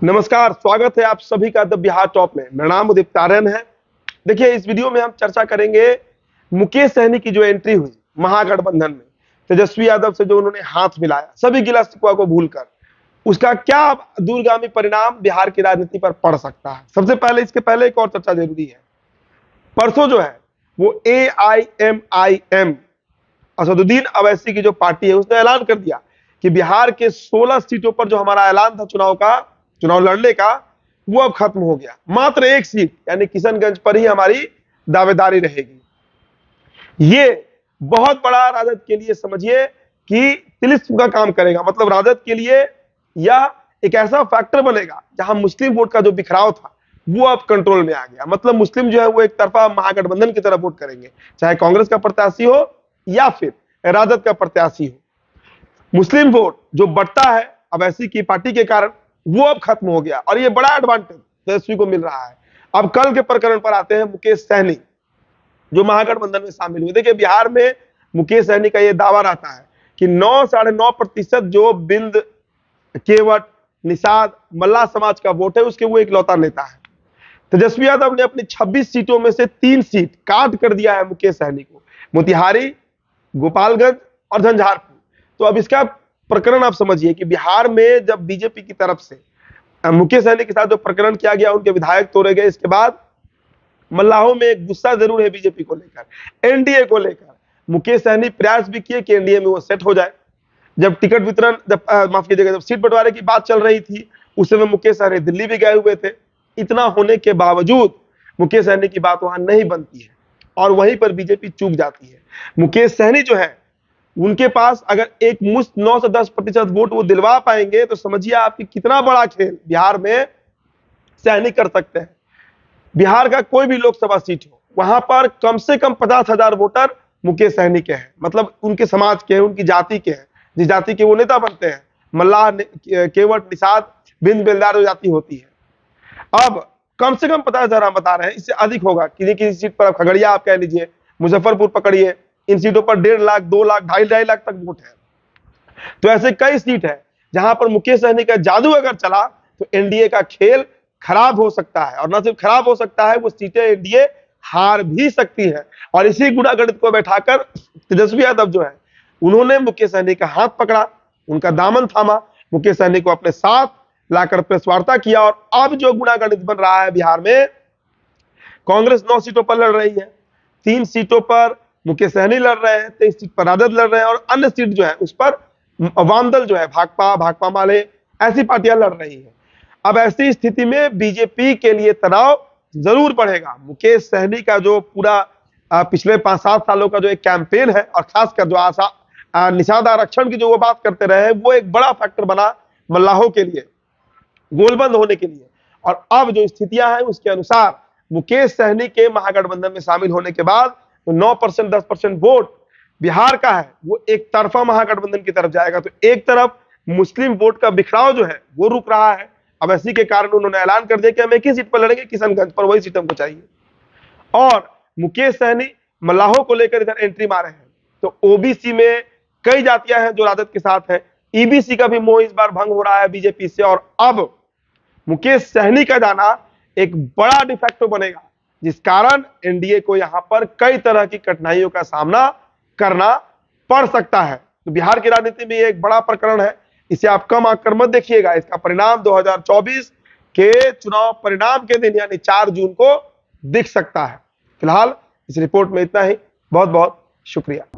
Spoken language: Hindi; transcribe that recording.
नमस्कार, स्वागत है आप सभी का द बिहार टॉप में। मेरा नाम उदित आर्यन है। देखिए, इस वीडियो में हम चर्चा करेंगे मुकेश सहनी की जो एंट्री हुई महागठबंधन में, तेजस्वी यादव से जो उन्होंने हाथ मिलाया सभी गिला शिकवा को भूलकर, उसका क्या दूरगामी परिणाम बिहार की राजनीति पर पड़ सकता है। सबसे पहले, इसके पहले एक और चर्चा जरूरी है। परसों जो है वो AIMIM असदुद्दीन अवैसी की जो पार्टी है उसने ऐलान कर दिया कि बिहार के 16 सीटों पर जो हमारा ऐलान था चुनाव लड़ने का, वो अब खत्म हो गया। मात्र एक सीट यानी किशनगंज पर ही हमारी दावेदारी रहेगी। ये बहुत बड़ा राजद के लिए समझिए कि तिलिस्म का काम करेगा। मतलब राजद के लिए यह एक ऐसा फैक्टर बनेगा जहां मुस्लिम वोट का जो बिखराव था वो अब कंट्रोल में आ गया। मतलब मुस्लिम जो है वो एक तरफा महागठबंधन की तरफ वोट करेंगे, चाहे कांग्रेस का प्रत्याशी हो या फिर राजद का प्रत्याशी हो। मुस्लिम वोट जो बढ़ता है अवैसी की पार्टी के कारण, वो अब खत्म हो गया और ये बड़ा एडवांटेज तेजस्वी को मिल रहा है। अब कल के प्रकरण पर आते हैं। मुकेश सहनी जो महागठबंधन में शामिल हुए, देखिए बिहार में मुकेश सहनी का यह दावा रहता है कि 9-9.5% जो बिंद केवट निषाद मल्लाह समाज का वोट है उसके वो इकलौता नेता है। तेजस्वी यादव ने अपनी 26 सीटों में से 3 सीट काट कर दिया है मुकेश सहनी को, मोतिहारी, गोपालगंज और झंझारपुर। तो अब इसका प्रकरण आप समझिए कि बिहार में जब बीजेपी की तरफ से मुकेश सहनी के साथ जो प्रकरण किया गया, उनके विधायक तोड़े गए, इसके बाद मल्लाहों में एक गुस्सा जरूर है बीजेपी को लेकर, एनडीए को लेकर। मुकेश सहनी प्रयास भी किए कि एनडीए में वो सेट हो जाए। जब टिकट वितरण माफ कीजिएगा, जब सीट बंटवारे की बात चल रही थी उस समय मुकेश सहनी दिल्ली भी गए हुए थे। इतना होने के बावजूद मुकेश सहनी की बात वहां नहीं बनती है और वहीं पर बीजेपी चूक जाती है। मुकेश सहनी जो है उनके पास अगर एक मुश्त 9 से 10% वोट वो दिलवा पाएंगे तो समझिए आपकी कितना बड़ा खेल बिहार में सहनी कर सकते हैं। बिहार का कोई भी लोकसभा सीट हो, वहां पर कम से कम 50,000 वोटर मुकेश सहनी के हैं। मतलब उनके समाज के हैं, उनकी जाति के हैं, जिस जाति के वो नेता बनते हैं। मल्लाह, केवट, निषाद, बिंद बेलदार जो जाति होती है। अब कम से कम 50,000 हम बता रहे हैं, इससे अधिक होगा किसी किसी सीट पर। खगड़िया आप कह लीजिए, मुजफ्फरपुर पकड़िए, इन सीटों पर 1.5 लाख, 2 लाख, 2.5 लाख तक वोट है। तो ऐसे कई सीट है जहां पर मुकेश सहनी का जादू अगर चला तो एनडीए का खेल खराब हो सकता है। और न सिर्फ खराब हो सकता है, वो सीटें एनडीए हार भी सकती है। और इसी गुणागणित को बैठाकर तेजस्वी यादव जो है उन्होंने मुकेश सहनी का हाथ पकड़ा, उनका दामन थामा, मुकेश सहनी को अपने साथ लाकर प्रेस वार्ता किया। और अब जो गुणागणित बन रहा है बिहार में, कांग्रेस 9 सीटों पर लड़ रही है, 3 सीटों पर मुकेश सहनी लड़ रहे हैं, 23 सीट पर राजद लड़ रहे हैं और अन्य सीट जो है उस पर वामदल जो है, भाकपा माले, ऐसी पार्टियां लड़ रही हैं। अब ऐसी स्थिति में बीजेपी के लिए तनाव जरूर बढ़ेगा। मुकेश सहनी का जो पूरा पिछले 5-7 सालों का जो एक कैंपेन है और खासकर जो निषाद आरक्षण की जो वो बात करते रहे, वो एक बड़ा फैक्टर बना मल्लाहों के लिए गोलबंद होने के लिए। और अब जो स्थितियां हैं उसके अनुसार मुकेश सहनी के महागठबंधन में शामिल होने के बाद तो 9% 10% वोट बिहार का है वो एक तरफा महागठबंधन की तरफ जाएगा। तो एक तरफ मुस्लिम वोट का बिखराव जो है वो रुक रहा है। अब इसी के कारण उन्होंने ऐलान कर दिया कि हम एक ही सीट पर लड़ेंगे, किशनगंज पर, वही सीट हमको चाहिए। और मुकेश सहनी मल्लाहों को लेकर इधर एंट्री मारे हैं। तो ओबीसी में कई जातियां हैं जो राजद के साथ है, ईबीसी का भी मोह इस बार भंग हो रहा है बीजेपी से। और अब मुकेश सहनी का जाना एक बड़ा डिफेक्टो बनेगा, जिस कारण एनडीए को यहां पर कई तरह की कठिनाइयों का सामना करना पड़ सकता है। तो बिहार की राजनीति में एक बड़ा प्रकरण है, इसे आप कम आंक मत देखिएगा। इसका परिणाम 2024 के चुनाव परिणाम के दिन यानी 4 जून को दिख सकता है। फिलहाल इस रिपोर्ट में इतना ही। बहुत बहुत शुक्रिया।